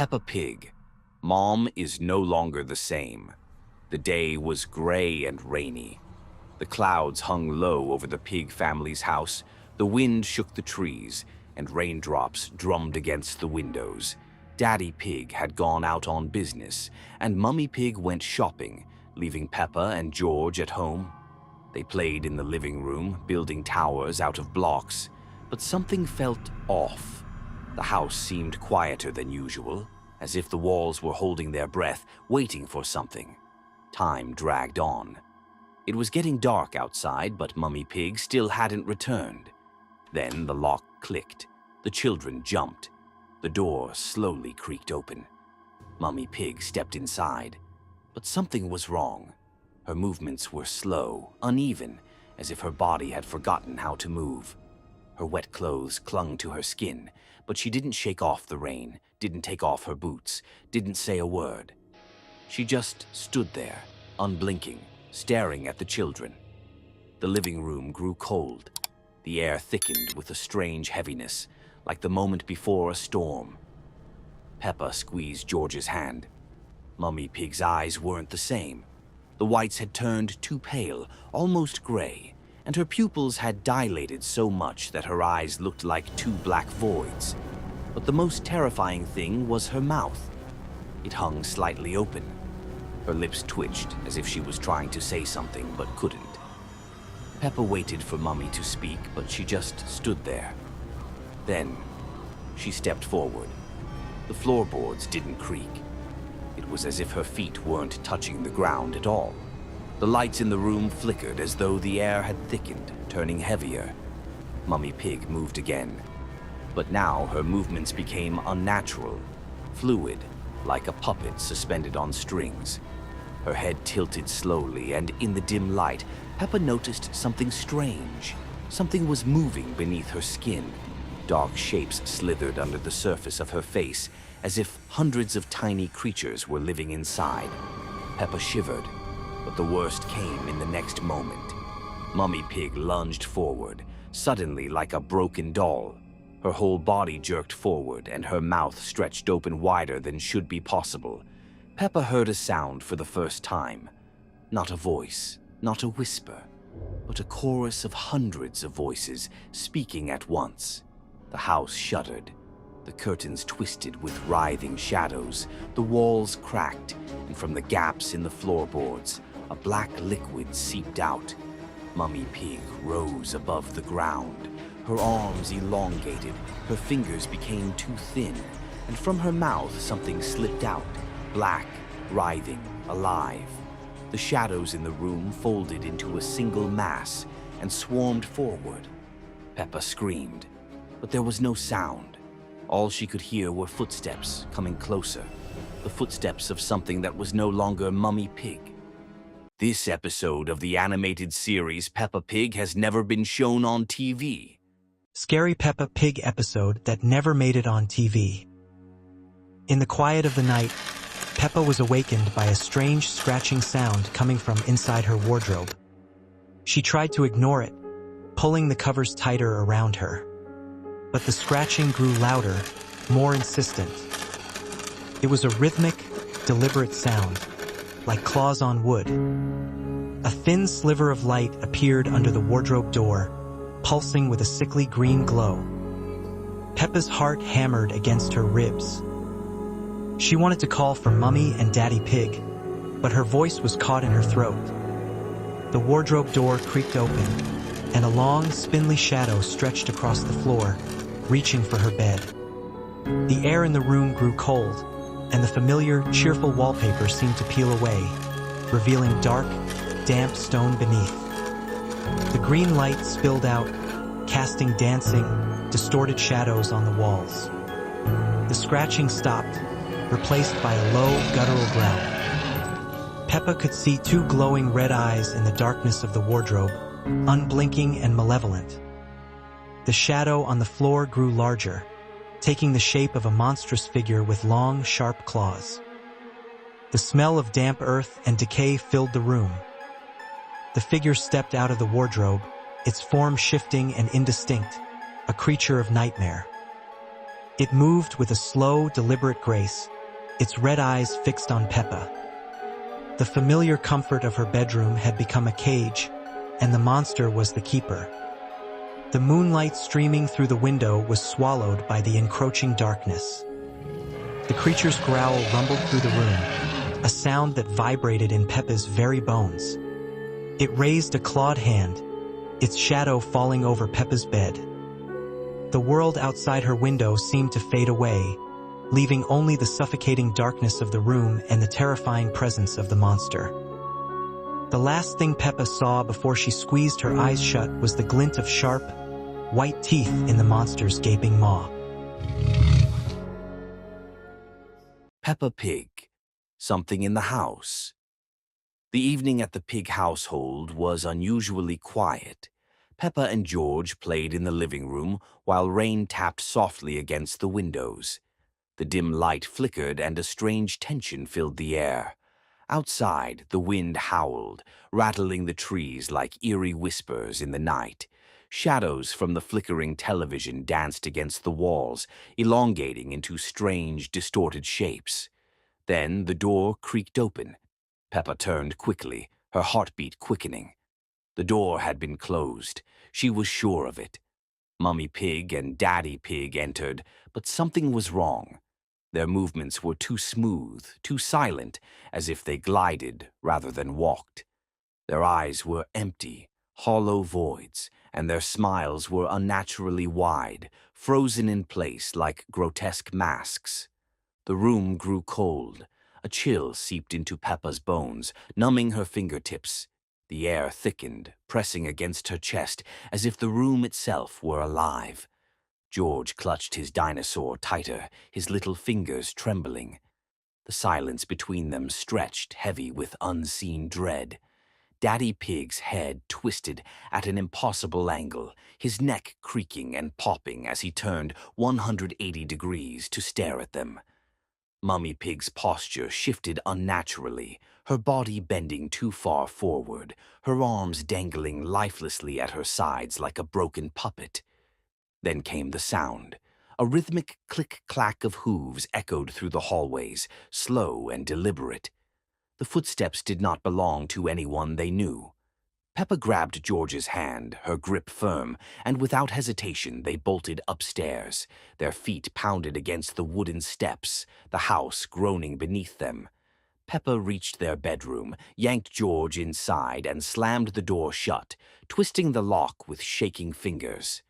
Peppa Pig. Mom is no longer the same. The day was gray and rainy. The clouds hung low over the pig family's house, the wind shook the trees, and raindrops drummed against the windows. Daddy Pig had gone out on business, and Mummy Pig went shopping, leaving Peppa and George at home. They played in the living room, building towers out of blocks, but something felt off. The house seemed quieter than usual, as if the walls were holding their breath, waiting for something. Time dragged on. It was getting dark outside, but Mummy Pig still hadn't returned. Then the lock clicked. The children jumped. The door slowly creaked open. Mummy Pig stepped inside, but something was wrong. Her movements were slow, uneven, as if her body had forgotten how to move. Her wet clothes clung to her skin, but she didn't shake off the rain, didn't take off her boots, didn't say a word. She just stood there, unblinking, staring at the children. The living room grew cold. The air thickened with a strange heaviness, like the moment before a storm. Peppa squeezed George's hand. Mummy Pig's eyes weren't the same. The whites had turned too pale, almost gray, and her pupils had dilated so much that her eyes looked like two black voids. But the most terrifying thing was her mouth. It hung slightly open. Her lips twitched as if she was trying to say something but couldn't. Peppa waited for Mummy to speak, but she just stood there. Then, she stepped forward. The floorboards didn't creak. It was as if her feet weren't touching the ground at all. The lights in the room flickered as though the air had thickened, turning heavier. Mummy Pig moved again. But now her movements became unnatural, fluid, like a puppet suspended on strings. Her head tilted slowly, and in the dim light, Peppa noticed something strange. Something was moving beneath her skin. Dark shapes slithered under the surface of her face, as if hundreds of tiny creatures were living inside. Peppa shivered, but the worst came in the next moment. Mummy Pig lunged forward, suddenly like a broken doll. Her whole body jerked forward, and her mouth stretched open wider than should be possible. Peppa heard a sound for the first time. Not a voice, not a whisper, but a chorus of hundreds of voices speaking at once. The house shuddered. The curtains twisted with writhing shadows. The walls cracked, and from the gaps in the floorboards, a black liquid seeped out. Mummy Pig rose above the ground. Her arms elongated, her fingers became too thin, and from her mouth something slipped out, black, writhing, alive. The shadows in the room folded into a single mass and swarmed forward. Peppa screamed, but there was no sound. All she could hear were footsteps coming closer, the footsteps of something that was no longer Mummy Pig. This episode of the animated series Peppa Pig has never been shown on TV. Scary Peppa Pig episode that never made it on TV. In the quiet of the night, Peppa was awakened by a strange scratching sound coming from inside her wardrobe. She tried to ignore it, pulling the covers tighter around her. But the scratching grew louder, more insistent. It was a rhythmic, deliberate sound, like claws on wood. A thin sliver of light appeared under the wardrobe door, pulsing with a sickly green glow. Peppa's heart hammered against her ribs. She wanted to call for Mummy and Daddy Pig, but her voice was caught in her throat. The wardrobe door creaked open, and a long, spindly shadow stretched across the floor, reaching for her bed. The air in the room grew cold, and the familiar, cheerful wallpaper seemed to peel away, revealing dark, damp stone beneath. The green light spilled out, casting dancing, distorted shadows on the walls. The scratching stopped, replaced by a low, guttural growl. Peppa could see two glowing red eyes in the darkness of the wardrobe, unblinking and malevolent. The shadow on the floor grew larger, taking the shape of a monstrous figure with long, sharp claws. The smell of damp earth and decay filled the room. The figure stepped out of the wardrobe, its form shifting and indistinct, a creature of nightmare. It moved with a slow, deliberate grace, its red eyes fixed on Peppa. The familiar comfort of her bedroom had become a cage, and the monster was the keeper. The moonlight streaming through the window was swallowed by the encroaching darkness. The creature's growl rumbled through the room, a sound that vibrated in Peppa's very bones. It raised a clawed hand, its shadow falling over Peppa's bed. The world outside her window seemed to fade away, leaving only the suffocating darkness of the room and the terrifying presence of the monster. The last thing Peppa saw before she squeezed her eyes shut was the glint of sharp, white teeth in the monster's gaping maw. Peppa Pig. Something in the house. The evening at the Pig household was unusually quiet. Peppa and George played in the living room while rain tapped softly against the windows. The dim light flickered and a strange tension filled the air. Outside, the wind howled, rattling the trees like eerie whispers in the night. Shadows from the flickering television danced against the walls, elongating into strange, distorted shapes. Then the door creaked open. Peppa turned quickly, her heartbeat quickening. The door had been closed. She was sure of it. Mummy Pig and Daddy Pig entered, but something was wrong. Their movements were too smooth, too silent, as if they glided rather than walked. Their eyes were empty, hollow voids, and their smiles were unnaturally wide, frozen in place like grotesque masks. The room grew cold. A chill seeped into Peppa's bones, numbing her fingertips. The air thickened, pressing against her chest as if the room itself were alive. George clutched his dinosaur tighter, his little fingers trembling. The silence between them stretched, heavy with unseen dread. Daddy Pig's head twisted at an impossible angle, his neck creaking and popping as he turned 180 degrees to stare at them. Mummy Pig's posture shifted unnaturally, her body bending too far forward, her arms dangling lifelessly at her sides like a broken puppet. Then came the sound. A rhythmic click-clack of hooves echoed through the hallways, slow and deliberate. The footsteps did not belong to anyone they knew. Peppa grabbed George's hand, her grip firm, and without hesitation they bolted upstairs. Their feet pounded against the wooden steps, the house groaning beneath them. Peppa reached their bedroom, yanked George inside, and slammed the door shut, twisting the lock with shaking fingers.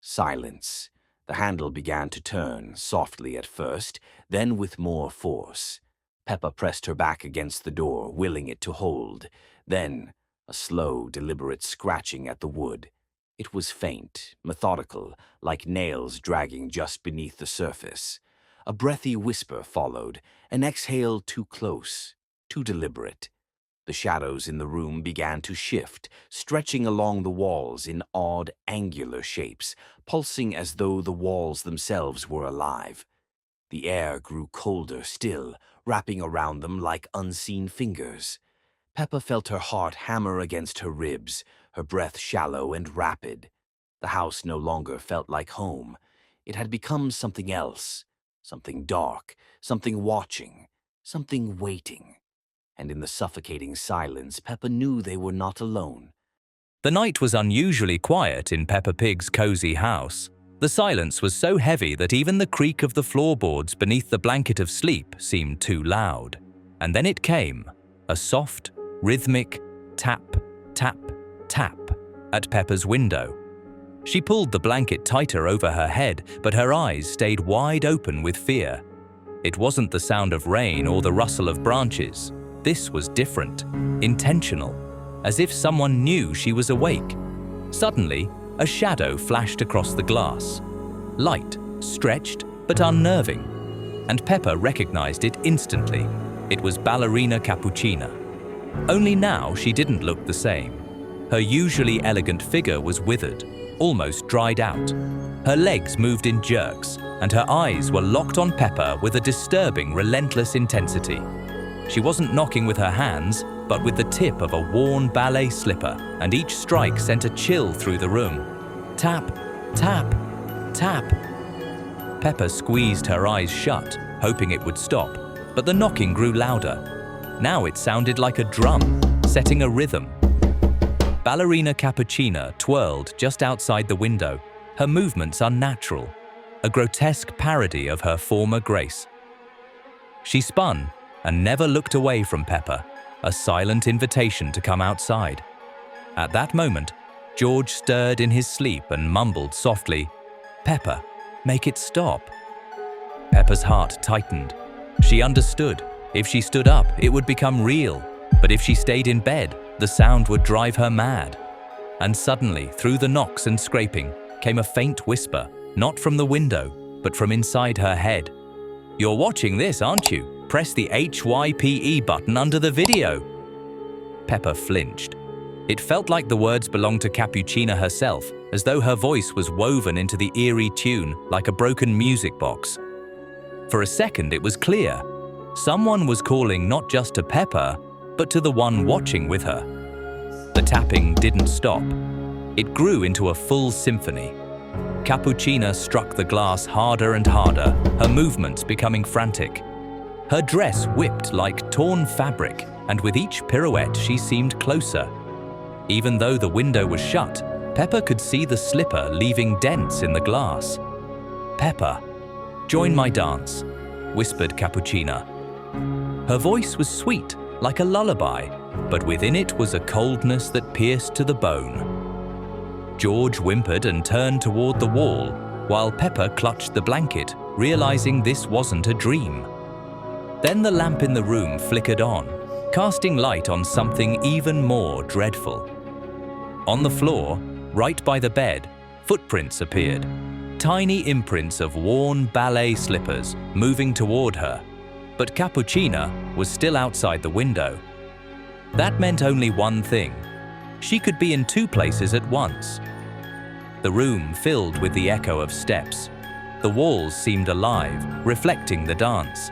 Silence. The handle began to turn, softly at first, then with more force. Peppa pressed her back against the door, willing it to hold. Then a slow, deliberate scratching at the wood. It was faint, methodical, like nails dragging just beneath the surface. A breathy whisper followed, an exhale too close, too deliberate. The shadows in the room began to shift, stretching along the walls in odd, angular shapes, pulsing as though the walls themselves were alive. The air grew colder still, wrapping around them like unseen fingers. Peppa felt her heart hammer against her ribs, her breath shallow and rapid. The house no longer felt like home. It had become something else, something dark, something watching, something waiting. And in the suffocating silence, Peppa knew they were not alone. The night was unusually quiet in Peppa Pig's cozy house. The silence was so heavy that even the creak of the floorboards beneath the blanket of sleep seemed too loud. And then it came, a soft, rhythmic tap, tap, tap at Peppa's window. She pulled the blanket tighter over her head, but her eyes stayed wide open with fear. It wasn't the sound of rain or the rustle of branches. This was different, intentional, as if someone knew she was awake. Suddenly, a shadow flashed across the glass. Light, stretched, but unnerving. And Peppa recognized it instantly. It was Ballerina Cappuccina. Only now she didn't look the same. Her usually elegant figure was withered, almost dried out. Her legs moved in jerks, and her eyes were locked on Peppa with a disturbing, relentless intensity. She wasn't knocking with her hands, but with the tip of a worn ballet slipper, and each strike sent a chill through the room. Tap, tap, tap. Peppa squeezed her eyes shut, hoping it would stop, but the knocking grew louder. Now it sounded like a drum, setting a rhythm. Ballerina Cappuccina twirled just outside the window, her movements unnatural, a grotesque parody of her former grace. She spun and never looked away from Peppa, a silent invitation to come outside. At that moment, George stirred in his sleep and mumbled softly, "Peppa, make it stop." Peppa's heart tightened. She understood. If she stood up, it would become real. But if she stayed in bed, the sound would drive her mad. And suddenly, through the knocks and scraping, came a faint whisper, not from the window, but from inside her head. "You're watching this, aren't you? Press the HYPE button under the video." Peppa flinched. It felt like the words belonged to Cappuccina herself, as though her voice was woven into the eerie tune like a broken music box. For a second, it was clear. Someone was calling not just to Peppa, but to the one watching with her. The tapping didn't stop. It grew into a full symphony. Cappuccina struck the glass harder and harder, her movements becoming frantic. Her dress whipped like torn fabric, and with each pirouette she seemed closer. Even though the window was shut, Peppa could see the slipper leaving dents in the glass. "Peppa, join my dance," whispered Cappuccina. Her voice was sweet, like a lullaby, but within it was a coldness that pierced to the bone. George whimpered and turned toward the wall, while Peppa clutched the blanket, realizing this wasn't a dream. Then the lamp in the room flickered on, casting light on something even more dreadful. On the floor, right by the bed, footprints appeared, tiny imprints of worn ballet slippers moving toward her. But Cappuccina was still outside the window. That meant only one thing. She could be in two places at once. The room filled with the echo of steps. The walls seemed alive, reflecting the dance.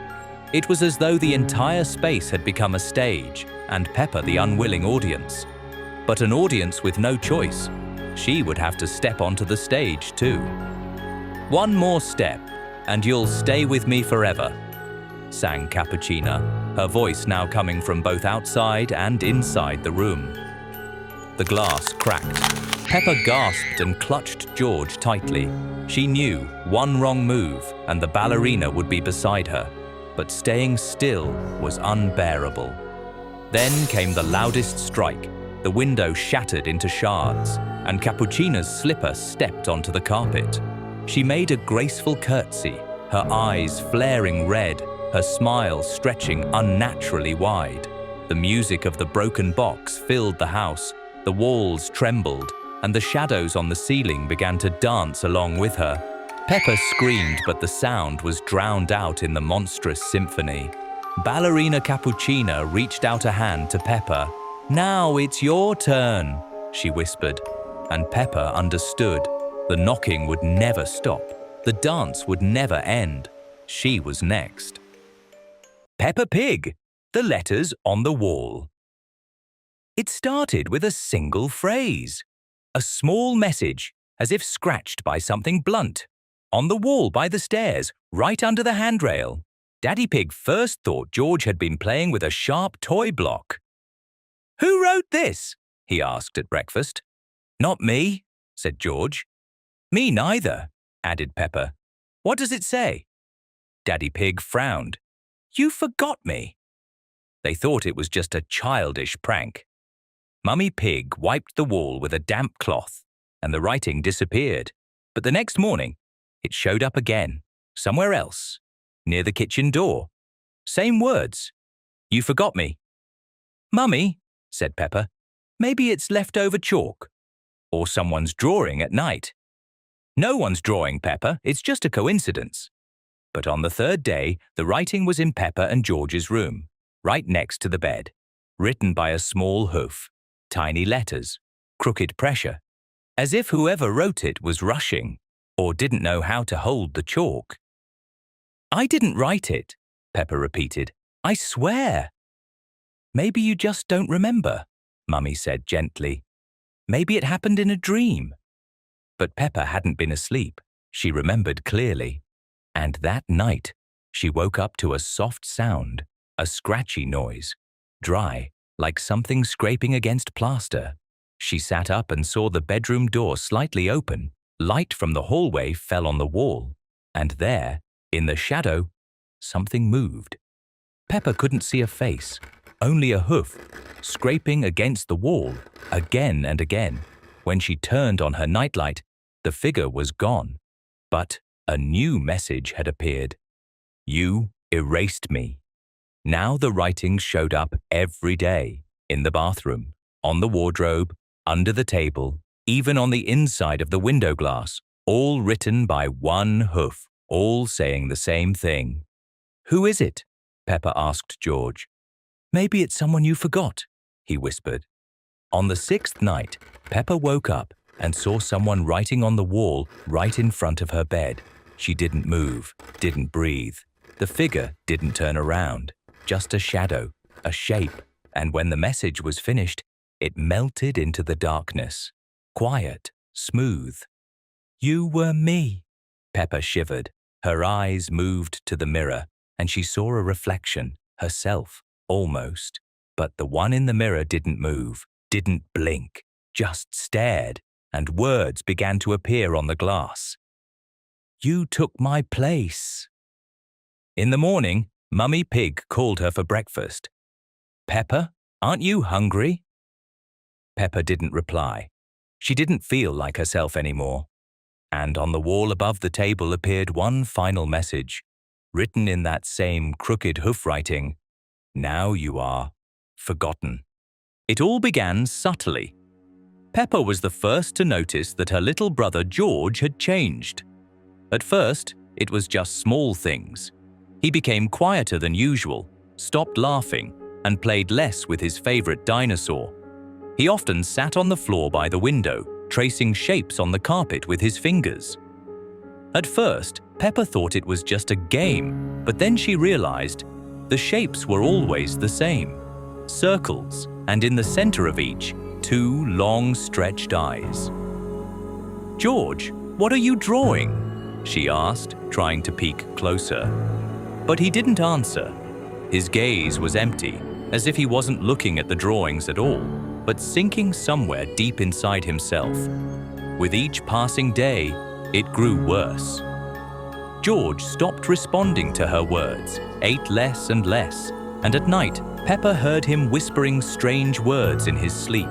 It was as though the entire space had become a stage, and Peppa the unwilling audience. But an audience with no choice. She would have to step onto the stage too. "One more step, and you'll stay with me forever," sang Cappuccina, her voice now coming from both outside and inside the room. The glass cracked. Peppa gasped and clutched George tightly. She knew one wrong move and the ballerina would be beside her, but staying still was unbearable. Then came the loudest strike. The window shattered into shards, and Cappuccina's slipper stepped onto the carpet. She made a graceful curtsy, her eyes flaring red, her smile stretching unnaturally wide. The music of the broken box filled the house, the walls trembled, and the shadows on the ceiling began to dance along with her. Peppa screamed, but the sound was drowned out in the monstrous symphony. Ballerina Cappuccina reached out a hand to Peppa. "Now it's your turn," she whispered, and Peppa understood. The knocking would never stop. The dance would never end. She was next. Peppa Pig, the letters on the wall. It started with a single phrase. A small message, as if scratched by something blunt. On the wall by the stairs, right under the handrail. Daddy Pig first thought George had been playing with a sharp toy block. "Who wrote this?" he asked at breakfast. "Not me," said George. "Me neither," added Peppa. "What does it say?" Daddy Pig frowned. "You forgot me." They thought it was just a childish prank. Mummy Pig wiped the wall with a damp cloth, and the writing disappeared. But the next morning, it showed up again, somewhere else, near the kitchen door. Same words. "You forgot me." "Mummy," said Peppa, "maybe it's leftover chalk. Or someone's drawing at night." "No one's drawing, Peppa. It's just a coincidence." But on the third day, the writing was in Peppa and George's room, right next to the bed, written by a small hoof, tiny letters, crooked pressure, as if whoever wrote it was rushing or didn't know how to hold the chalk. "I didn't write it," Peppa repeated. "I swear." "Maybe you just don't remember," Mummy said gently. "Maybe it happened in a dream." But Peppa hadn't been asleep. She remembered clearly. And that night, she woke up to a soft sound, a scratchy noise, dry, like something scraping against plaster. She sat up and saw the bedroom door slightly open. Light from the hallway fell on the wall, and there, in the shadow, something moved. Peppa couldn't see a face, only a hoof, scraping against the wall again and again. When she turned on her nightlight, the figure was gone, but a new message had appeared. You erased me. Now the writings showed up every day, in the bathroom, on the wardrobe, under the table, even on the inside of the window glass, all written by one hoof, all saying the same thing. Who is it? Peppa asked George. Maybe it's someone you forgot, he whispered. On the 6th night, Peppa woke up and saw someone writing on the wall right in front of her bed. She didn't move, didn't breathe. The figure didn't turn around, just a shadow, a shape, and when the message was finished, it melted into the darkness, quiet, smooth. You were me. Peppa shivered. Her eyes moved to the mirror, and she saw a reflection, herself, almost. But the one in the mirror didn't move, didn't blink, just stared, and words began to appear on the glass. You took my place. In the morning, Mummy Pig called her for breakfast. Peppa, aren't you hungry? Peppa didn't reply. She didn't feel like herself anymore. And on the wall above the table appeared one final message, written in that same crooked hoof writing. Now you are forgotten. It all began subtly. Peppa was the first to notice that her little brother George had changed. At first, it was just small things. He became quieter than usual, stopped laughing, and played less with his favorite dinosaur. He often sat on the floor by the window, tracing shapes on the carpet with his fingers. At first, Peppa thought it was just a game, but then she realized the shapes were always the same. Circles, and in the center of each, 2 long stretched eyes. George, what are you drawing? She asked, trying to peek closer. But he didn't answer. His gaze was empty, as if he wasn't looking at the drawings at all, but sinking somewhere deep inside himself. With each passing day, it grew worse. George stopped responding to her words, ate less and less, and at night, Peppa heard him whispering strange words in his sleep.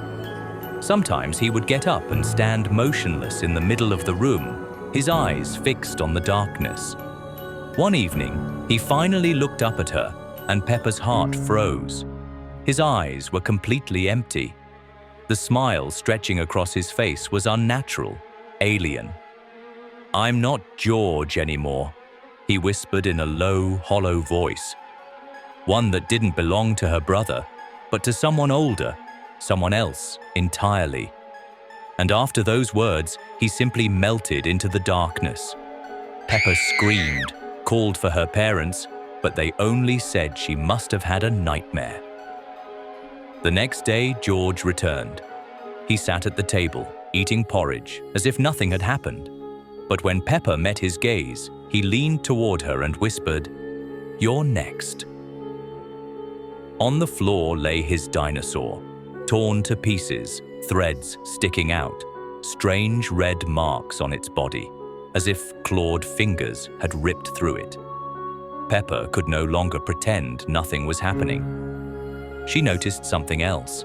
Sometimes he would get up and stand motionless in the middle of the room, his eyes fixed on the darkness. One evening, he finally looked up at her, and Peppa's heart froze. His eyes were completely empty. The smile stretching across his face was unnatural, alien. I'm not George anymore, he whispered in a low, hollow voice. One that didn't belong to her brother, but to someone older, someone else entirely. And after those words, he simply melted into the darkness. Peppa screamed, called for her parents, but they only said she must have had a nightmare. The next day, George returned. He sat at the table, eating porridge, as if nothing had happened. But when Peppa met his gaze, he leaned toward her and whispered, "You're next." On the floor lay his dinosaur, torn to pieces, threads sticking out, strange red marks on its body, as if clawed fingers had ripped through it. Peppa could no longer pretend nothing was happening. She noticed something else.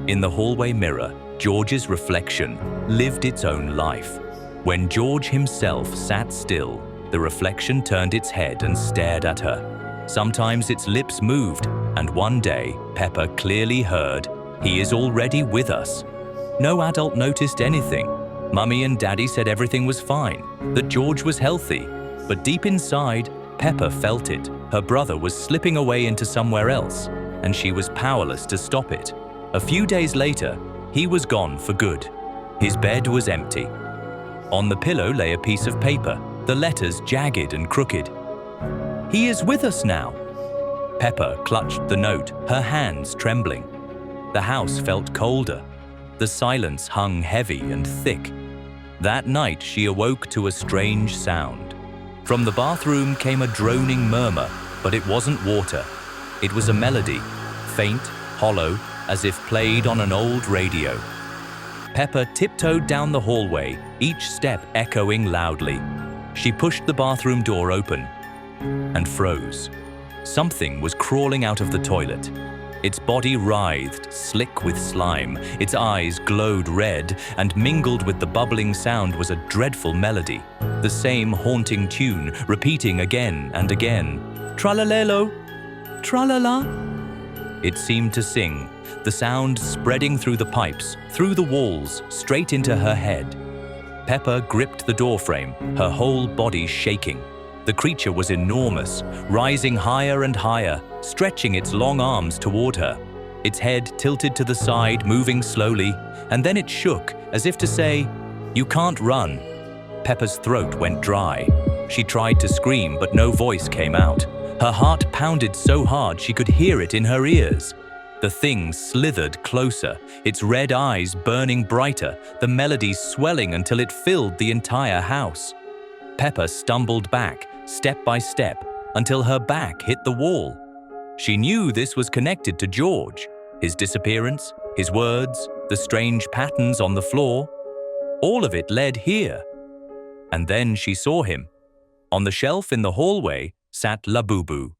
In the hallway mirror, George's reflection lived its own life. When George himself sat still, the reflection turned its head and stared at her. Sometimes its lips moved, and one day, Peppa clearly heard, "He is already with us." No adult noticed anything. Mummy and Daddy said everything was fine, that George was healthy. But deep inside, Peppa felt it. Her brother was slipping away into somewhere else, and she was powerless to stop it. A few days later, he was gone for good. His bed was empty. On the pillow lay a piece of paper, the letters jagged and crooked. "He is with us now." Peppa clutched the note, her hands trembling. The house felt colder. The silence hung heavy and thick. That night she awoke to a strange sound. From the bathroom came a droning murmur, but it wasn't water. It was a melody, faint, hollow, as if played on an old radio. Peppa tiptoed down the hallway, each step echoing loudly. She pushed the bathroom door open and froze. Something was crawling out of the toilet. Its body writhed, slick with slime. Its eyes glowed red, and mingled with the bubbling sound was a dreadful melody. The same haunting tune, repeating again and again. Tralalelo, tralala. It seemed to sing, the sound spreading through the pipes, through the walls, straight into her head. Peppa gripped the doorframe, her whole body shaking. The creature was enormous, rising higher and higher, stretching its long arms toward her. Its head tilted to the side, moving slowly, and then it shook, as if to say, "You can't run." Peppa's throat went dry. She tried to scream, but no voice came out. Her heart pounded so hard she could hear it in her ears. The thing slithered closer, its red eyes burning brighter, the melody swelling until it filled the entire house. Peppa stumbled back, step by step, until her back hit the wall. She knew this was connected to George, his disappearance, his words, the strange patterns on the floor. All of it led here. And then she saw him. On the shelf in the hallway sat Labubu,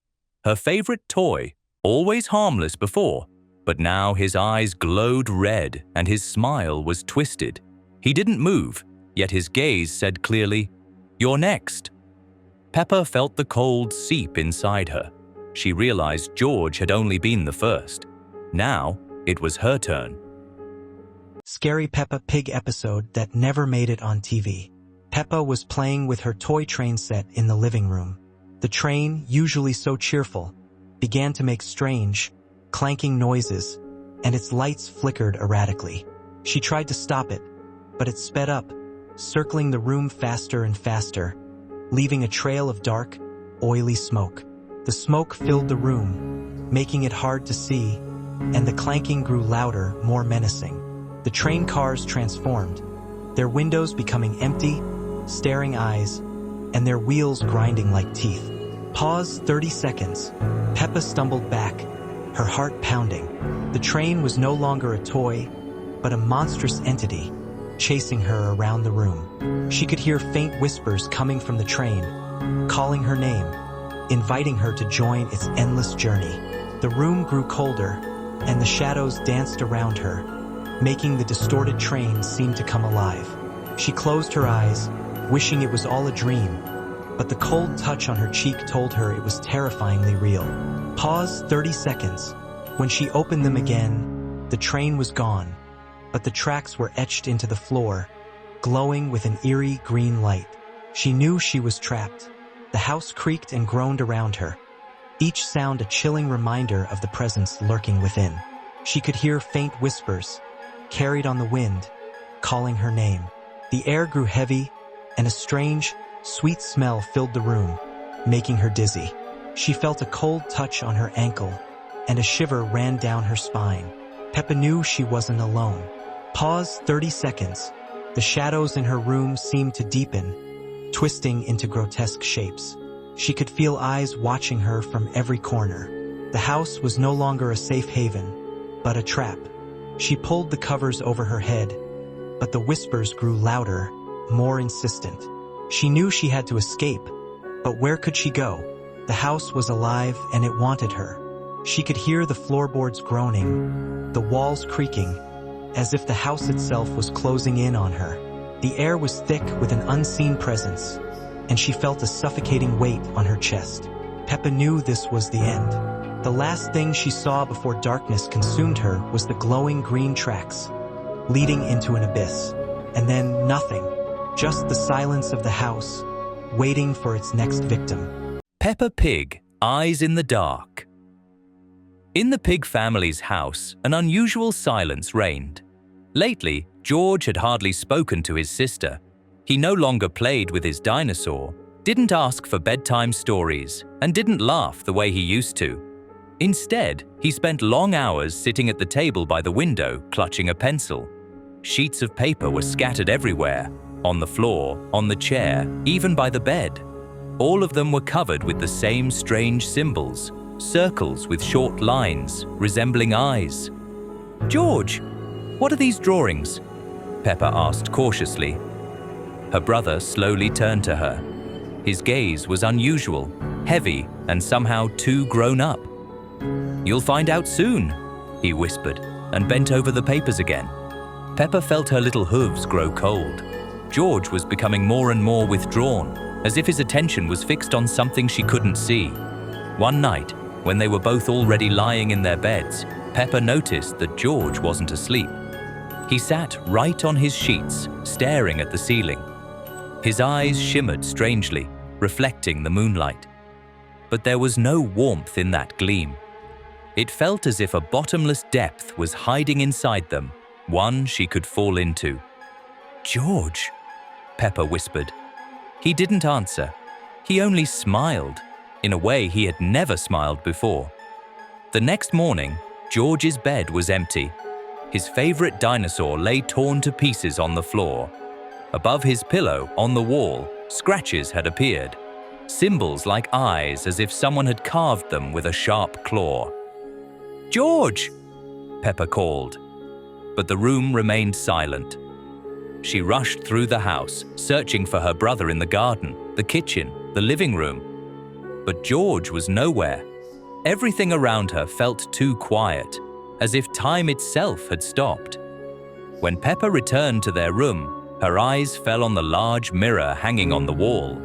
her favorite toy, always harmless before, but now his eyes glowed red and his smile was twisted. He didn't move, yet his gaze said clearly, "You're next." Peppa felt the cold seep inside her. She realized George had only been the first. Now it was her turn. Scary Peppa Pig episode that never made it on TV. Peppa was playing with her toy train set in the living room. The train, usually so cheerful, began to make strange, clanking noises, and its lights flickered erratically. She tried to stop it, but it sped up, circling the room faster and faster, leaving a trail of dark, oily smoke. The smoke filled the room, making it hard to see, and the clanking grew louder, more menacing. The train cars transformed, their windows becoming empty, staring eyes, and their wheels grinding like teeth. Pause 30 seconds. Peppa stumbled back, her heart pounding. The train was no longer a toy, but a monstrous entity, chasing her around the room. She could hear faint whispers coming from the train, calling her name, inviting her to join its endless journey. The room grew colder, and the shadows danced around her, making the distorted train seem to come alive. She closed her eyes, wishing it was all a dream, but the cold touch on her cheek told her it was terrifyingly real. Pause 30 seconds. When she opened them again, the train was gone, but the tracks were etched into the floor, glowing with an eerie green light. She knew she was trapped. The house creaked and groaned around her, each sound a chilling reminder of the presence lurking within. She could hear faint whispers, carried on the wind, calling her name. The air grew heavy, and a strange, sweet smell filled the room, making her dizzy. She felt a cold touch on her ankle, and a shiver ran down her spine. Peppa knew she wasn't alone. Pause 30 seconds. The shadows in her room seemed to deepen, twisting into grotesque shapes. She could feel eyes watching her from every corner. The house was no longer a safe haven, but a trap. She pulled the covers over her head, but the whispers grew louder, more insistent. She knew she had to escape, but where could she go? The house was alive and it wanted her. She could hear the floorboards groaning, the walls creaking, as if the house itself was closing in on her. The air was thick with an unseen presence, and she felt a suffocating weight on her chest. Peppa knew this was the end. The last thing she saw before darkness consumed her was the glowing green tracks, leading into an abyss. And then nothing, just the silence of the house, waiting for its next victim. Peppa Pig, Eyes in the Dark. In the pig family's house, an unusual silence reigned. Lately, George had hardly spoken to his sister. He no longer played with his dinosaur, didn't ask for bedtime stories, and didn't laugh the way he used to. Instead, he spent long hours sitting at the table by the window, clutching a pencil. Sheets of paper were scattered everywhere, on the floor, on the chair, even by the bed. All of them were covered with the same strange symbols, circles with short lines resembling eyes. "George, what are these drawings?" Peppa asked cautiously. Her brother slowly turned to her. His gaze was unusual, heavy, and somehow too grown up. "You'll find out soon," he whispered, and bent over the papers again. Peppa felt her little hooves grow cold. George was becoming more and more withdrawn, as if his attention was fixed on something she couldn't see. One night, when they were both already lying in their beds, Peppa noticed that George wasn't asleep. He sat right on his sheets, staring at the ceiling. His eyes shimmered strangely, reflecting the moonlight. But there was no warmth in that gleam. It felt as if a bottomless depth was hiding inside them, one she could fall into. "George," Peppa whispered. He didn't answer. He only smiled, in a way he had never smiled before. The next morning, George's bed was empty. His favorite dinosaur lay torn to pieces on the floor. Above his pillow, on the wall, scratches had appeared. Symbols like eyes, as if someone had carved them with a sharp claw. "George!" Peppa called. But the room remained silent. She rushed through the house, searching for her brother in the garden, the kitchen, the living room. But George was nowhere. Everything around her felt too quiet, as if time itself had stopped. When Peppa returned to their room, her eyes fell on the large mirror hanging on the wall.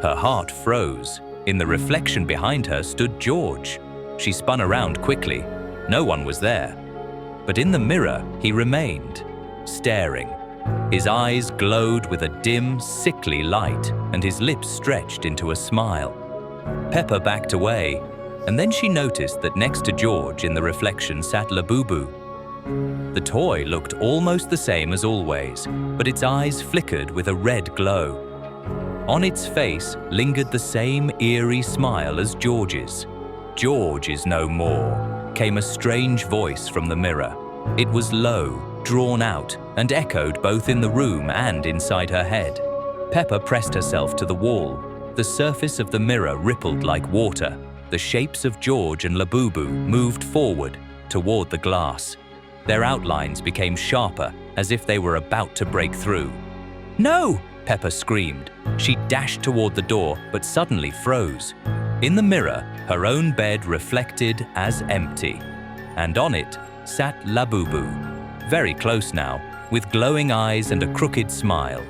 Her heart froze. In the reflection behind her stood George. She spun around quickly. No one was there. But in the mirror, he remained, staring. His eyes glowed with a dim, sickly light, and his lips stretched into a smile. Peppa backed away, and then she noticed that next to George in the reflection sat Labubu. The toy looked almost the same as always, but its eyes flickered with a red glow. On its face lingered the same eerie smile as George's. "George is no more," came a strange voice from the mirror. It was low, drawn out, and echoed both in the room and inside her head. Peppa pressed herself to the wall. The surface of the mirror rippled like water. The shapes of George and Labubu moved forward, toward the glass. Their outlines became sharper, as if they were about to break through. "No!" Peppa screamed. She dashed toward the door, but suddenly froze. In the mirror, her own bed reflected as empty. And on it sat Labubu, very close now, with glowing eyes and a crooked smile.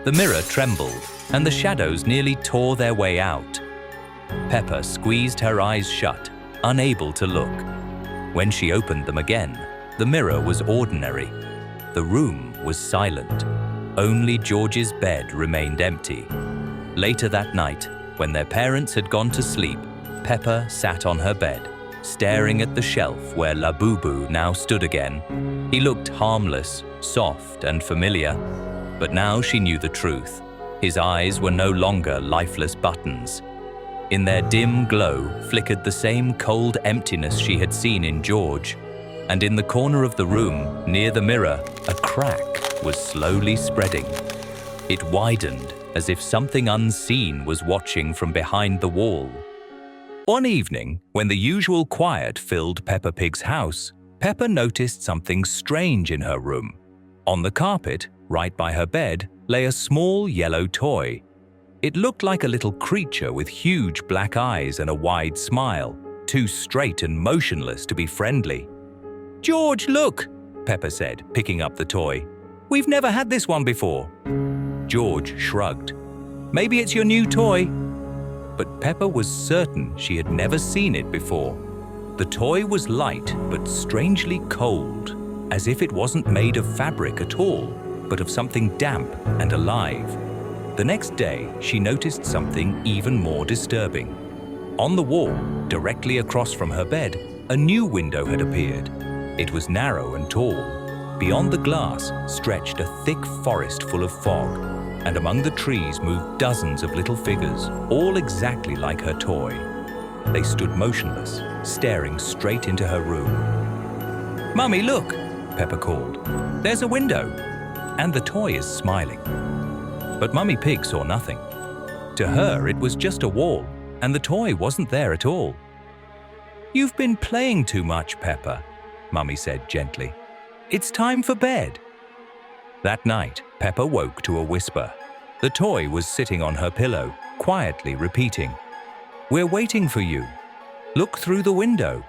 The mirror trembled, and the shadows nearly tore their way out. Peppa squeezed her eyes shut, unable to look. When she opened them again, the mirror was ordinary. The room was silent. Only George's bed remained empty. Later that night, when their parents had gone to sleep, Peppa sat on her bed, staring at the shelf where Labubu now stood again. He looked harmless, soft, and familiar. But now she knew the truth. His eyes were no longer lifeless buttons. In their dim glow flickered the same cold emptiness she had seen in George. And in the corner of the room, near the mirror, a crack was slowly spreading. It widened as if something unseen was watching from behind the wall. One evening, when the usual quiet filled Peppa Pig's house, Peppa noticed something strange in her room. On the carpet, right by her bed, lay a small yellow toy. It looked like a little creature with huge black eyes and a wide smile, too straight and motionless to be friendly. "George, look!" Peppa said, picking up the toy. "We've never had this one before." George shrugged. "Maybe it's your new toy." But Peppa was certain she had never seen it before. The toy was light but strangely cold, as if it wasn't made of fabric at all, but of something damp and alive. The next day, she noticed something even more disturbing. On the wall, directly across from her bed, a new window had appeared. It was narrow and tall. Beyond the glass stretched a thick forest full of fog, and among the trees moved dozens of little figures, all exactly like her toy. They stood motionless, staring straight into her room. "Mummy, look!" Peppa called. "There's a window, and the toy is smiling." But Mummy Pig saw nothing. To her, it was just a wall, and the toy wasn't there at all. "You've been playing too much, Peppa," Mummy said gently. "It's time for bed." That night, Peppa woke to a whisper. The toy was sitting on her pillow, quietly repeating, "We're waiting for you. Look through the window."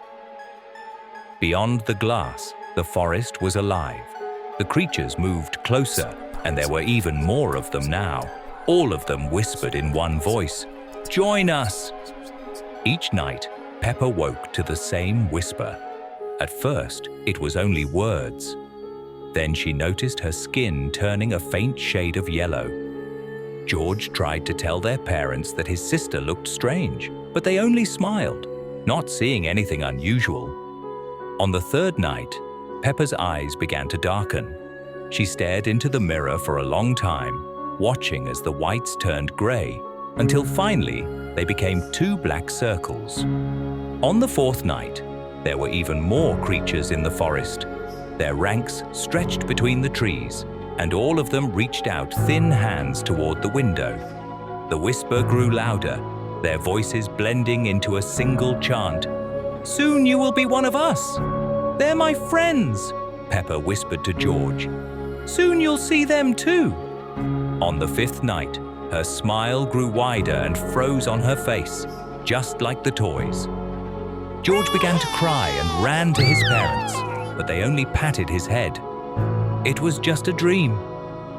Beyond the glass, the forest was alive. The creatures moved closer, and there were even more of them now. All of them whispered in one voice, "Join us!" Each night, Peppa woke to the same whisper. At first, it was only words. Then she noticed her skin turning a faint shade of yellow. George tried to tell their parents that his sister looked strange, but they only smiled, not seeing anything unusual. On the third night, Peppa's eyes began to darken. She stared into the mirror for a long time, watching as the whites turned grey, until finally they became 2 black circles. On the fourth night, there were even more creatures in the forest. Their ranks stretched between the trees, and all of them reached out thin hands toward the window. The whisper grew louder, their voices blending into a single chant. "Soon you will be one of us. They're my friends," Peppa whispered to George. "Soon you'll see them too." On the fifth night, her smile grew wider and froze on her face, just like the toys. George began to cry and ran to his parents, but they only patted his head. "It was just a dream,"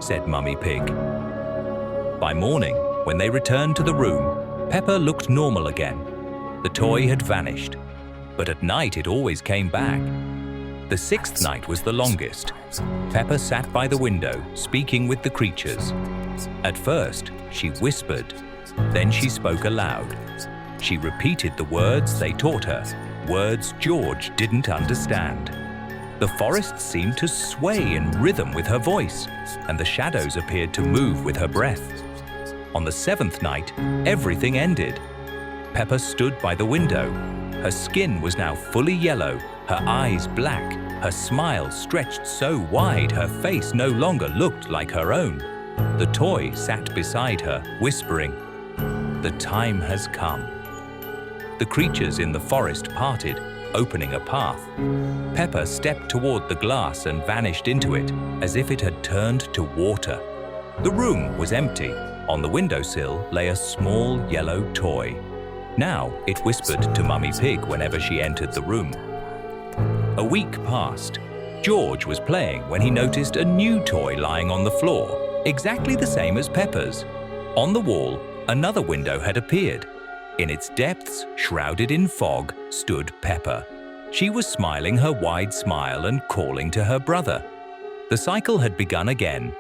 said Mummy Pig. By morning, when they returned to the room, Peppa looked normal again. The toy had vanished, but at night it always came back. The sixth night was the longest. Peppa sat by the window, speaking with the creatures. At first, she whispered. Then she spoke aloud. She repeated the words they taught her, words George didn't understand. The forest seemed to sway in rhythm with her voice, and the shadows appeared to move with her breath. On the seventh night, everything ended. Peppa stood by the window. Her skin was now fully yellow, her eyes black, her smile stretched so wide her face no longer looked like her own. The toy sat beside her, whispering, "The time has come." The creatures in the forest parted, opening a path. Peppa stepped toward the glass and vanished into it, as if it had turned to water. The room was empty. On the windowsill lay a small yellow toy. Now it whispered to Mummy Pig whenever she entered the room. A week passed. George was playing when he noticed a new toy lying on the floor, exactly the same as Peppa's. On the wall, another window had appeared. In its depths, shrouded in fog, stood Peppa. She was smiling her wide smile and calling to her brother. The cycle had begun again,